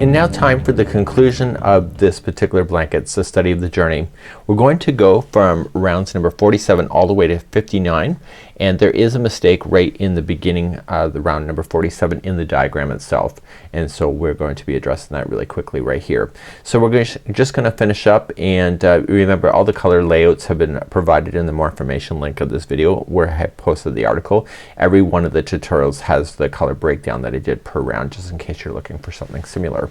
And now time for the conclusion of this particular blanket. It's the study of the journey. We're going to go from rounds number 47 all the way to 59, and there is a mistake right in the beginning of the round number 47 in the diagram itself, and so we're going to be addressing that really quickly right here. So we're just gonna finish up, and remember all the color layouts have been provided in the more information link of this video where I have posted the article. Every one of the tutorials has the color breakdown that I did per round, just in case you're looking for something similar.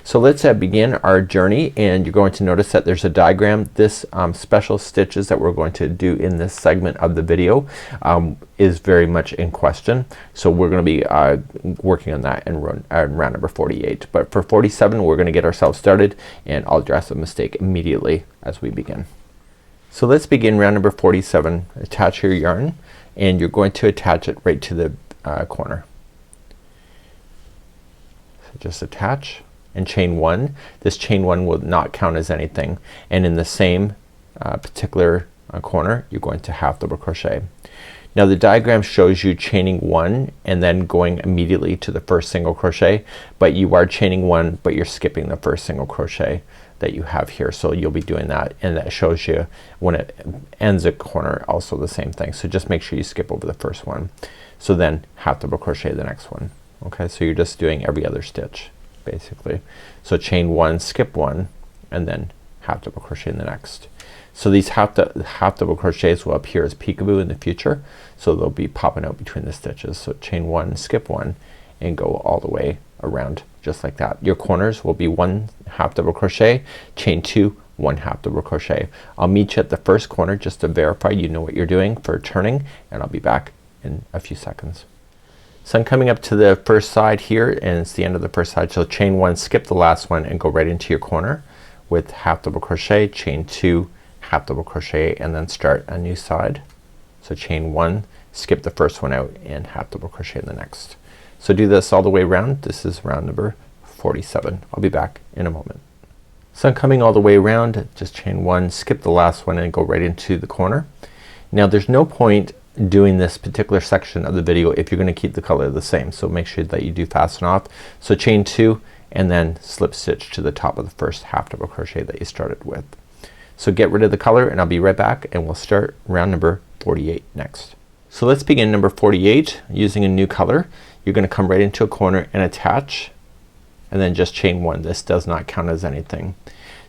So let's begin our journey, and you're going to notice that there's a diagram. This special stitches that we're going to do in this segment of the video is very much in question. So we're gonna be working on that in round number 48. But for 47 we're gonna get ourselves started, and I'll address the mistake immediately as we begin. So let's begin round number 47. Attach your yarn, and you're going to attach it right to the corner. So just attach and chain one. This chain one will not count as anything, and in the same particular corner you're going to half double crochet. Now the diagram shows you chaining one and then going immediately to the first single crochet, but you are chaining one but you're skipping the first single crochet that you have here. So you'll be doing that, and that shows you when it ends a corner also the same thing. So just make sure you skip over the first one. So then half double crochet the next one. Okay, so you're just doing every other stitch basically. So chain one, skip one, and then half double crochet in the next. So these half double crochets will appear as peekaboo in the future, so they'll be popping out between the stitches. So chain one, skip one, and go all the way around just like that. Your corners will be one half double crochet, chain two, one half double crochet. I'll meet you at the first corner just to verify you know what you're doing for turning, and I'll be back in a few seconds. So I'm coming up to the first side here, and it's the end of the first side. So chain one, skip the last one, and go right into your corner with half double crochet, chain two, half double crochet, and then start a new side. So chain one, skip the first one out, and half double crochet in the next. So do this all the way around. This is round number 47. I'll be back in a moment. So I'm coming all the way around, just chain one, skip the last one, and go right into the corner. Now there's no point doing this particular section of the video if you're gonna keep the color the same, so make sure that you do fasten off. So chain two, and then slip stitch to the top of the first half double crochet that you started with. So get rid of the color, and I'll be right back, and we'll start round number 48 next. So let's begin number 48 using a new color. You're gonna come right into a corner and attach, and then just chain one. This does not count as anything.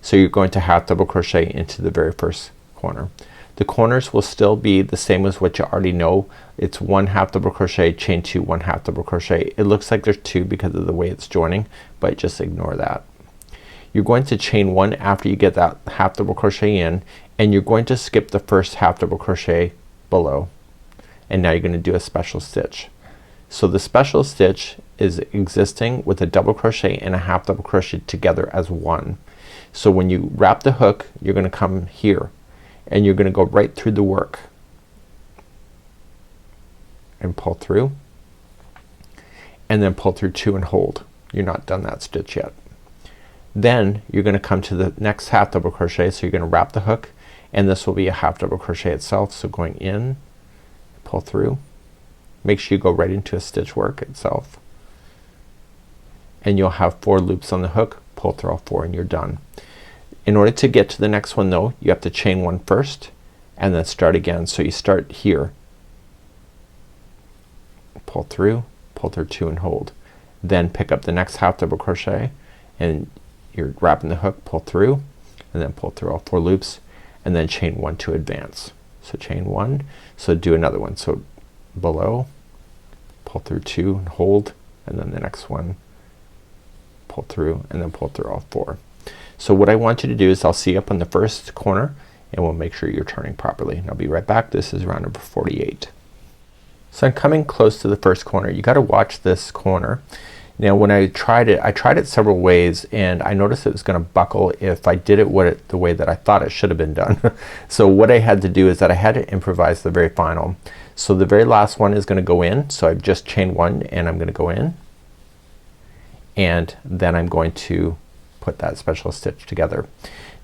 So you're going to half double crochet into the very first corner. The corners will still be the same as what you already know. It's one half double crochet, chain two, one half double crochet. It looks like there's two because of the way it's joining, but just ignore that. You're going to chain one after you get that half double crochet in, and you're going to skip the first half double crochet below, and now you're gonna do a special stitch. So the special stitch is existing with a double crochet and a half double crochet together as one. So when you wrap the hook, you're gonna come here, and you're gonna go right through the work and pull through, and then pull through two and hold. You're not done that stitch yet. Then you're gonna come to the next half double crochet, so you're gonna wrap the hook, and this will be a half double crochet itself. So going in, pull through, make sure you go right into a stitch work itself, and you'll have 4 loops on the hook. Pull through all 4 and you're done. In order to get to the next one though, you have to chain one first and then start again. So you start here, pull through 2 and hold, then pick up the next half double crochet, and you're wrapping the hook, pull through, and then pull through all 4 loops, and then chain one to advance. So chain one, so do another one. So below, pull through 2 and hold, and then the next one, pull through, and then pull through all 4. So what I want you to do is I'll see you up on the first corner, and we'll make sure you're turning properly. And I'll be right back. This is round number 48. So I'm coming close to the first corner. You gotta watch this corner. Now when I tried it several ways, and I noticed it was gonna buckle if I did it the way that I thought it should have been done. So what I had to do is that I had to improvise the very final. So the very last one is gonna go in. So I've just chained one, and I'm gonna go in, and then I'm going to put that special stitch together.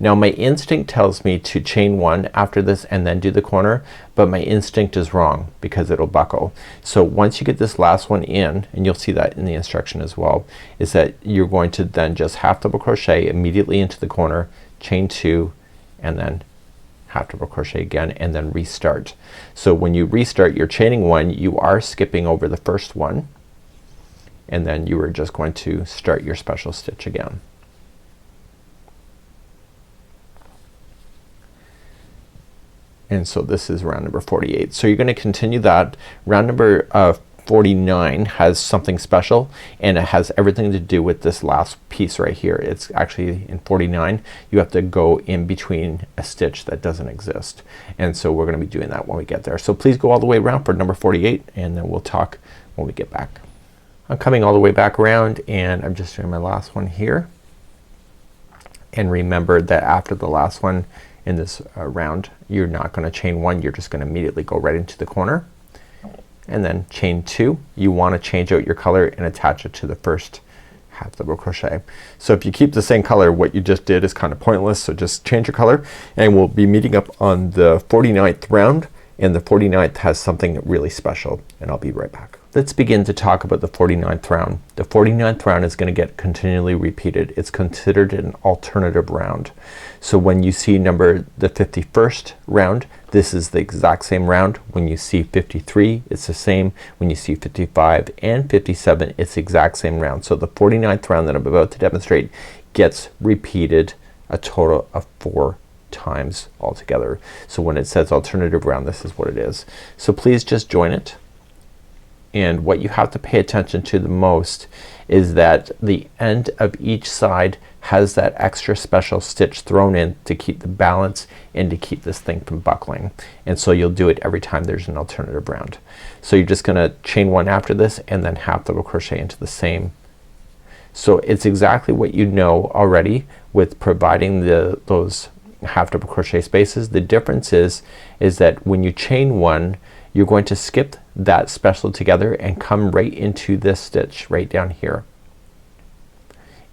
Now my instinct tells me to chain one after this and then do the corner, but my instinct is wrong because it'll buckle. So once you get this last one in, and you'll see that in the instruction as well, is that you're going to then just half double crochet immediately into the corner, chain two, and then half double crochet again, and then restart. So when you restart, you're chaining one, you are skipping over the first one, and then you are just going to start your special stitch again. And so this is round number 48. So you're gonna continue that. Round number 49 has something special, and it has everything to do with this last piece right here. It's actually in 49 you have to go in between a stitch that doesn't exist, and so we're gonna be doing that when we get there. So please go all the way around for number 48, and then we'll talk when we get back. I'm coming all the way back around, and I'm just doing my last one here. And remember that after the last one in this round, you're not gonna chain one, you're just gonna immediately go right into the corner, and then chain two. You want to change out your color and attach it to the first half double crochet. So if you keep the same color, what you just did is kind of pointless, so just change your color, and we'll be meeting up on the 49th round, and the 49th has something really special, and I'll be right back. Let's begin to talk about the 49th round. The 49th round is gonna get continually repeated. It's considered an alternative round. So when you see the 51st round, this is the exact same round. When you see 53, it's the same. When you see 55 and 57, it's the exact same round. So the 49th round that I'm about to demonstrate gets repeated a total of 4 times altogether. So when it says alternative round, this is what it is. So please just join it. And what you have to pay attention to the most is that the end of each side has that extra special stitch thrown in to keep the balance and to keep this thing from buckling. And so you'll do it every time there's an alternative round. So you're just gonna chain one after this and then half double crochet into the same. So it's exactly what you know already with providing those half double crochet spaces. The difference is that when you chain one, you're going to skip that special together and come right into this stitch right down here,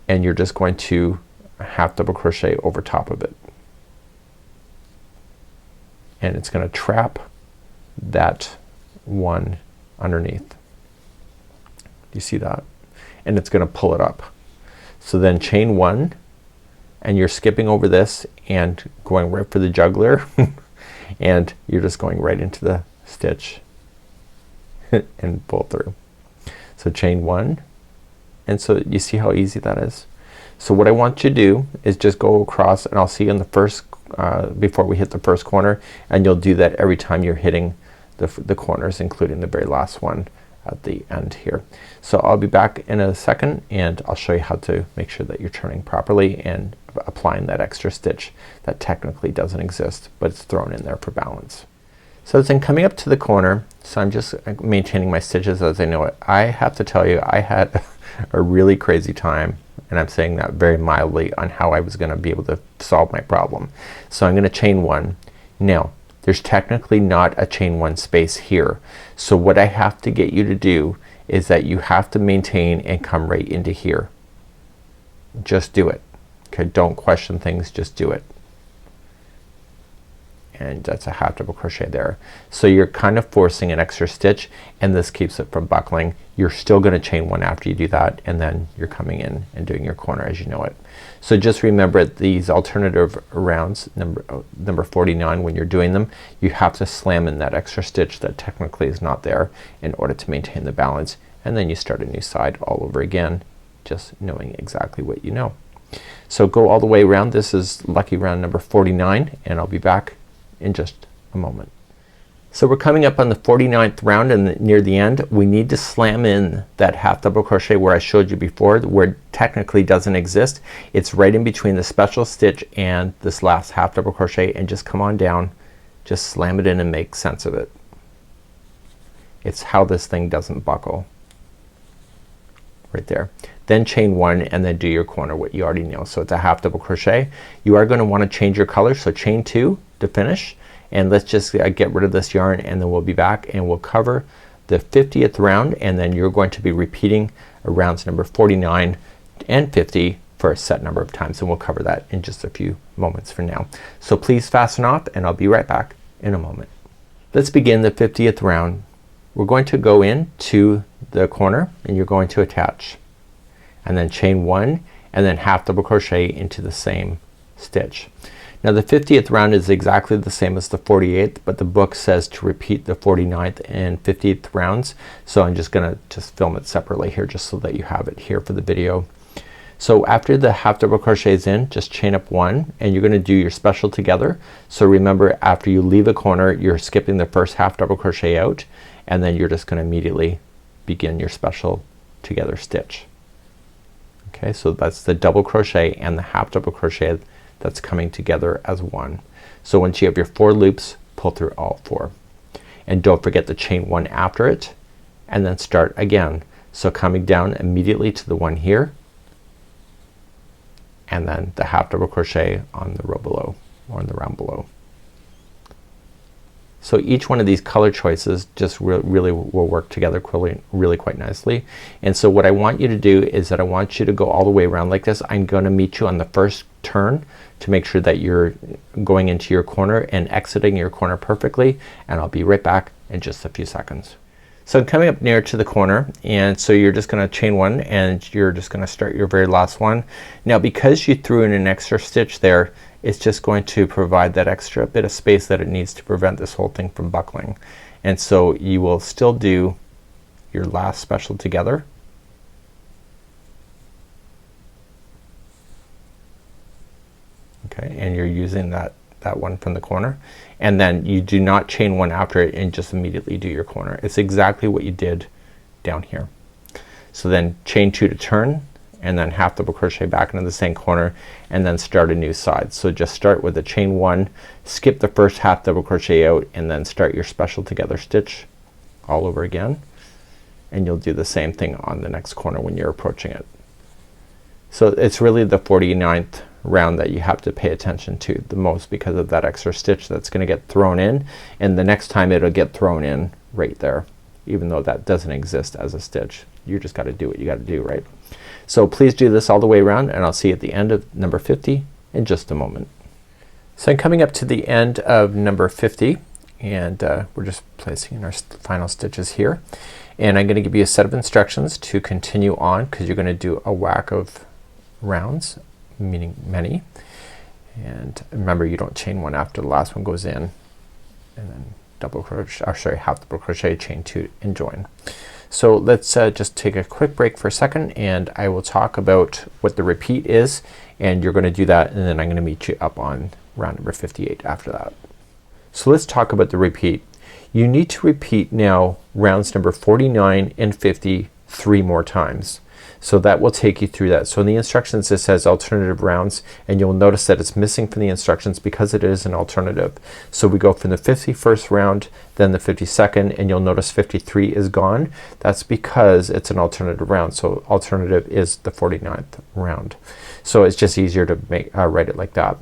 and you're just going to half double crochet over top of it, and it's gonna trap that one underneath. Do you see that? And it's gonna pull it up. So then chain one, and you're skipping over this and going right for the juggler and you're just going right into the stitch and pull through. So chain one, and so you see how easy that is. So what I want you to do is just go across, and I'll see you in the first before we hit the first corner, and you'll do that every time you're hitting the corners, including the very last one at the end here. So I'll be back in a second, and I'll show you how to make sure that you're turning properly and applying that extra stitch that technically doesn't exist, but it's thrown in there for balance. So then coming up to the corner, so I'm just maintaining my stitches as I know it. I have to tell you, I had a really crazy time, and I'm saying that very mildly, on how I was gonna be able to solve my problem. So I'm gonna chain one. Now there's technically not a chain one space here. So what I have to get you to do is that you have to maintain and come right into here. Just do it. Okay, don't question things, just do it. And that's a half double crochet there. So you're kind of forcing an extra stitch, and this keeps it from buckling. You're still gonna chain one after you do that, and then you're coming in and doing your corner as you know it. So just remember these alternative rounds, number 49, when you're doing them, you have to slam in that extra stitch that technically is not there in order to maintain the balance, and then you start a new side all over again, just knowing exactly what you know. So go all the way around. This is lucky round number 49, and I'll be back in just a moment. So we're coming up on the 49th round, and near the end we need to slam in that half double crochet where I showed you before, where it technically doesn't exist. It's right in between the special stitch and this last half double crochet, and just come on down, just slam it in and make sense of it. It's how this thing doesn't buckle. Right there. Then chain one and then do your corner, what you already know. So it's a half double crochet. You are going to want to change your color, so chain two to finish, and let's just get rid of this yarn, and then we'll be back and we'll cover the 50th round, and then you're going to be repeating rounds number 49 and 50 for a set number of times, and we'll cover that in just a few moments from now. So please fasten off and I'll be right back in a moment. Let's begin the 50th round. We're going to go into the corner and you're going to attach and then chain 1 and then half double crochet into the same stitch. Now the 50th round is exactly the same as the 48th, but the book says to repeat the 49th and 50th rounds, so I'm just gonna film it separately here just so that you have it here for the video. So after the half double crochets in, just chain up 1 and you're gonna do your special together. So remember, after you leave a corner you're skipping the first half double crochet out and then you're just gonna immediately begin your special together stitch. Okay, so that's the double crochet and the half double crochet that's coming together as one. So once you have your 4 loops, pull through all 4 and don't forget to chain 1 after it and then start again. So coming down immediately to the one here and then the half double crochet on the row below or in the round below. So each one of these color choices just really will work together really quite nicely. And so what I want you to do is that I want you to go all the way around like this. I'm gonna meet you on the first turn to make sure that you're going into your corner and exiting your corner perfectly, and I'll be right back in just a few seconds. So I'm coming up near to the corner and so you're just gonna chain 1 and you're just gonna start your very last one. Now because you threw in an extra stitch there, it's just going to provide that extra bit of space that it needs to prevent this whole thing from buckling. And so you will still do your last special together. Okay, and you're using that one from the corner, and then you do not chain 1 after it and just immediately do your corner. It's exactly what you did down here. So then chain 2 to turn and then half double crochet back into the same corner and then start a new side. So just start with a chain 1, skip the first half double crochet out and then start your special together stitch all over again, and you'll do the same thing on the next corner when you're approaching it. So it's really the 49th round that you have to pay attention to the most because of that extra stitch that's gonna get thrown in, and the next time it'll get thrown in right there, even though that doesn't exist as a stitch. You just gotta do what you gotta do, right? So please do this all the way around and I'll see you at the end of number 50 in just a moment. So I'm coming up to the end of number 50 and we're just placing in our final stitches here, and I'm gonna give you a set of instructions to continue on because you're gonna do a whack of rounds, meaning many, and remember you don't chain 1 after the last one goes in, and then double crochet, or sorry, half double crochet, chain 2 and join. So let's just take a quick break for a second and I will talk about what the repeat is, and you're gonna do that and then I'm gonna meet you up on round number 58 after that. So let's talk about the repeat. You need to repeat now rounds number 49 and 50 3 more times. So that will take you through that. So in the instructions it says alternative rounds, and you'll notice that it's missing from the instructions because it is an alternative. So we go from the 51st round, then the 52nd, and you'll notice 53 is gone. That's because it's an alternative round. So alternative is the 49th round. So it's just easier to make write it like that.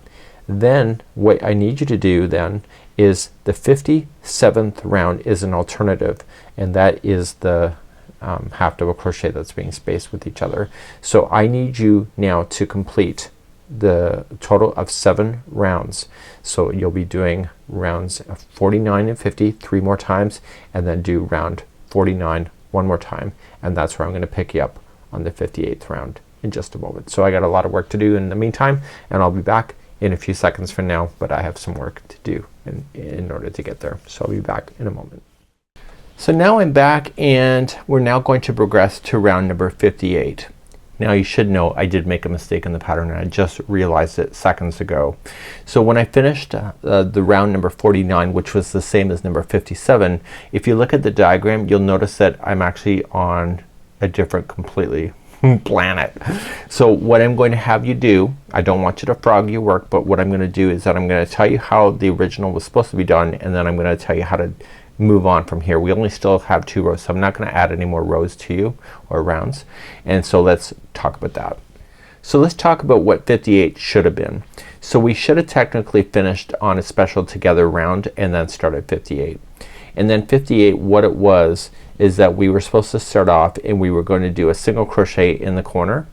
Then what I need you to do then is the 57th round is an alternative, and that is the half double crochet that's being spaced with each other. So I need you now to complete the total of 7 rounds. So you'll be doing rounds 49 and 50 3 more times, and then do round 49 1 more time, and that's where I'm gonna pick you up on the 58th round in just a moment. So I got a lot of work to do in the meantime, and I'll be back in a few seconds from now, but I have some work to do in order to get there. So I'll be back in a moment. So now I'm back and we're now going to progress to round number 58. Now you should know I did make a mistake in the pattern and I just realized it seconds ago. So when I finished the round number 49, which was the same as number 57, if you look at the diagram you'll notice that I'm actually on a different completely planet. So what I'm going to have you do, I don't want you to frog your work, but what I'm gonna do is that I'm gonna tell you how the original was supposed to be done, and then I'm gonna tell you how to move on from here. We only still have 2 rows, so I'm not gonna add any more rows to you or rounds, and so let's talk about that. So let's talk about what 58 should have been. So we should have technically finished on a special together round and then started 58. And then 58, what it was is that we were supposed to start off and we were going to do a single crochet in the corner,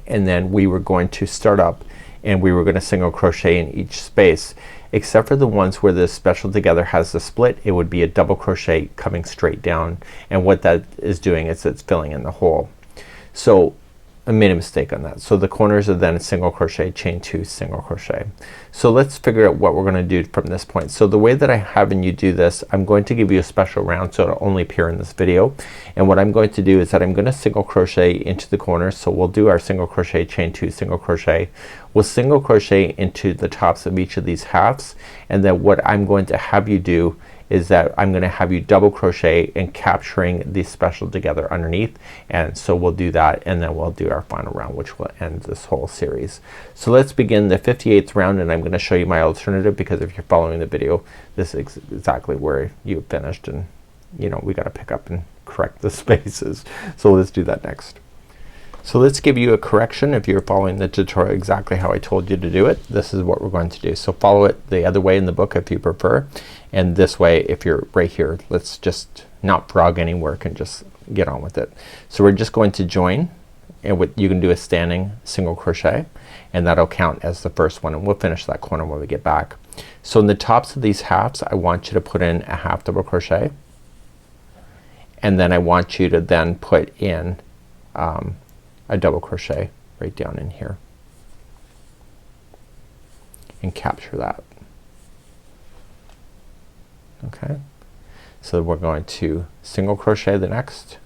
and then we were going to start up and we were gonna single crochet in each space, except for the ones where the special together has the split. It would be a double crochet coming straight down, and what that is doing is it's filling in the hole. So I made a mistake on that. So the corners are then single crochet, chain 2, single crochet. So let's figure out what we're gonna do from this point. So the way that I have you do this, I'm going to give you a special round so it'll only appear in this video. And what I'm going to do is that I'm gonna single crochet into the corners. So we'll do our single crochet, chain 2, single crochet. We'll single crochet into the tops of each of these halves, and then what I'm going to have you do is that I'm gonna have you double crochet and capturing these special together underneath. And so we'll do that, and then we'll do our final round, which will end this whole series. So let's begin the 58th round, and I'm gonna show you my alternative, because if you're following the video, this is exactly where you finished, and you know, we gotta pick up and correct the spaces. So let's do that next. So let's give you a correction if you're following the tutorial exactly how I told you to do it. This is what we're going to do. So follow it the other way in the book if you prefer, and this way if you're right here. Let's just not frog any work and just get on with it. So we're just going to join, and what you can do is standing single crochet, and that'll count as the first one, and we'll finish that corner when we get back. So in the tops of these halves, I want you to put in a half double crochet, and then I want you to then put in a double crochet right down in here and capture that. Okay, so we're going to single crochet the next,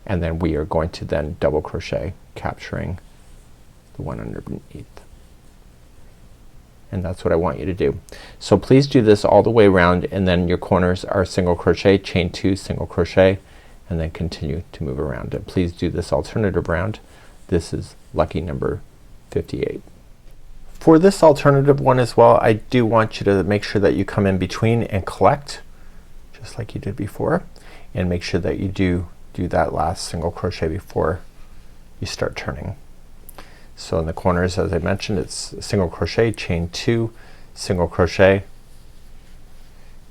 and then we are going to then double crochet, capturing the one underneath. And that's what I want you to do. So please do this all the way around, and then your corners are single crochet, chain 2, single crochet, and then continue to move around. And please do this alternative round. This is lucky number 58. For this alternative one as well, I do want you to make sure that you come in between and collect, just like you did before, and make sure that you do that last single crochet before you start turning. So in the corners, as I mentioned, it's single crochet, chain 2, single crochet,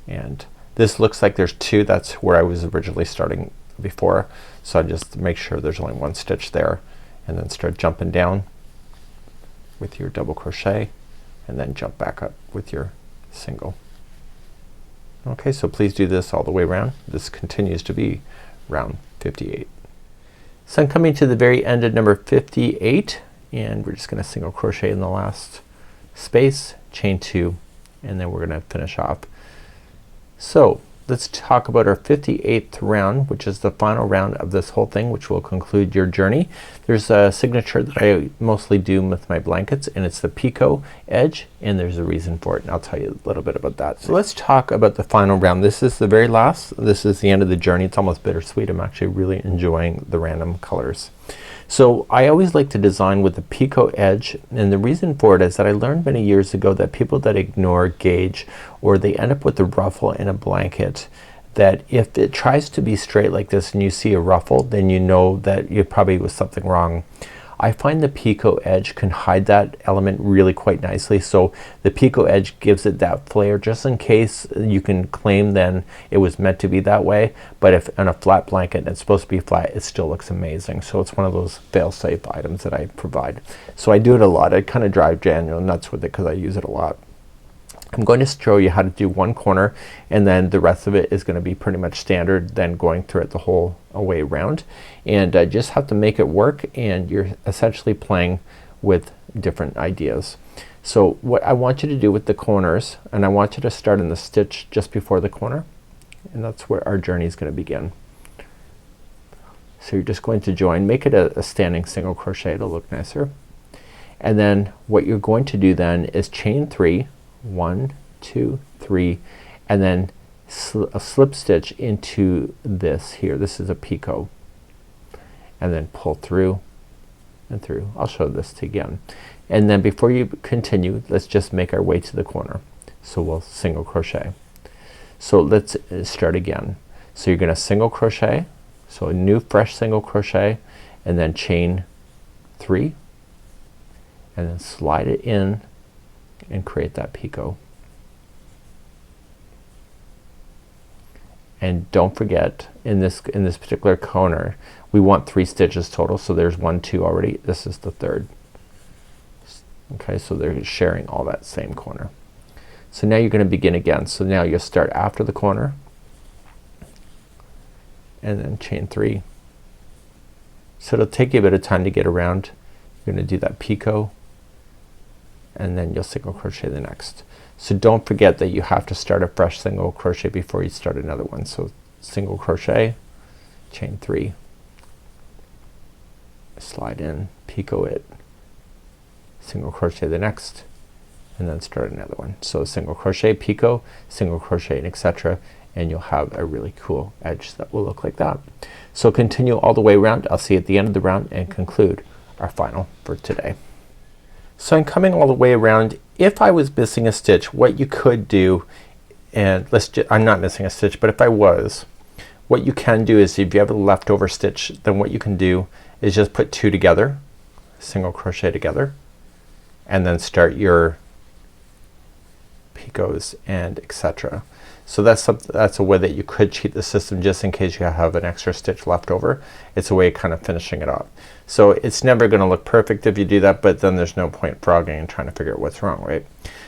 and this looks like there's 2. That's where I was originally starting before, so I just make sure there's only 1 stitch there, and then start jumping down with your double crochet, and then jump back up with your single. Okay, so please do this all the way around. This continues to be round 58. So I'm coming to the very end of number 58, and we're just gonna single crochet in the last space, chain 2, and then we're gonna finish off. So let's talk about our 58th round, which is the final round of this whole thing, which will conclude your journey. There's a signature that I mostly do with my blankets, and it's the picot edge, and there's a reason for it, and I'll tell you a little bit about that. So let's talk about the final round. This is the very last. This is the end of the journey. It's almost bittersweet. I'm actually really enjoying the random colors. So I always like to design with the picot edge, and the reason for it is that I learned many years ago that people that ignore gauge, or they end up with a ruffle in a blanket, that if it tries to be straight like this and you see a ruffle, then you know that you probably was something wrong. I find the picot edge can hide that element really quite nicely. So the picot edge gives it that flair, just in case you can claim then it was meant to be that way. But if on a flat blanket it's supposed to be flat, it still looks amazing. So it's one of those fail-safe items that I provide. So I do it a lot. I kind of drive Daniel nuts with it because I use it a lot. I'm going to show you how to do one corner, and then the rest of it is going to be pretty much standard, then going through it the whole way around, and just have to make it work, and you're essentially playing with different ideas. So what I want you to do with the corners, and I want you to start in the stitch just before the corner, and that's where our journey is going to begin. So you're just going to join, make it a standing single crochet to look nicer, and then what you're going to do then is chain 3, 1, 2, 3, and then a slip stitch into this here. This is a picot, and then pull through and through. I'll show this to you again, and then before you continue, let's just make our way to the corner. So we'll single crochet. So let's start again. So you're gonna single crochet, so a new fresh single crochet, and then chain 3, and then slide it in and create that picot, And don't forget in this particular corner we want 3 stitches total, so there's 1, 2 already. This is the 3rd. Okay, so they're sharing all that same corner. So now you're gonna begin again. So now you'll start after the corner and then chain 3. So it'll take you a bit of time to get around. You're gonna do that picot and then you'll single crochet the next. So don't forget that you have to start a fresh single crochet before you start another one. So single crochet, chain 3, slide in, picot it, single crochet the next, and then start another one. So single crochet, picot, single crochet, and etc., and you'll have a really cool edge that will look like that. So continue all the way around. I'll see you at the end of the round and conclude our final for today. So I'm coming all the way around. If I was missing a stitch, what you could do, and I'm not missing a stitch, but if I was, what you can do is if you have a leftover stitch, then what you can do is just put 2 together, single crochet together, and then start your picots and etc. So that's a way that you could cheat the system just in case you have an extra stitch left over. It's a way of kind of finishing it off. So it's never gonna look perfect if you do that, but then there's no point frogging and trying to figure out what's wrong, right?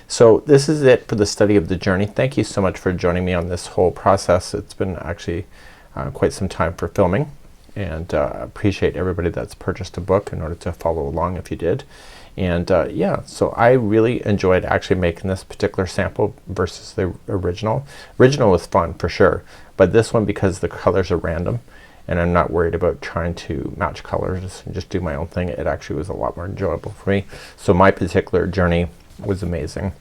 So this is it for the study of the journey. Thank you so much for joining me on this whole process. It's been actually quite some time for filming, and appreciate everybody that's purchased a book in order to follow along if you did. And yeah, so I really enjoyed actually making this particular sample versus the original. Original was fun for sure, but this one, because the colors are random and I'm not worried about trying to match colors and just do my own thing, it actually was a lot more enjoyable for me. So my particular journey was amazing.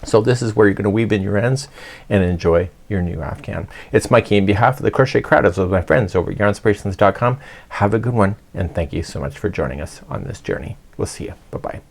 So this is where you're gonna weave in your ends and enjoy your new Afghan. It's Mikey on behalf of the Crochet Creatives with my friends over at yarnspirations.com. Have a good one, and thank you so much for joining us on this journey. We'll see you. Bye bye.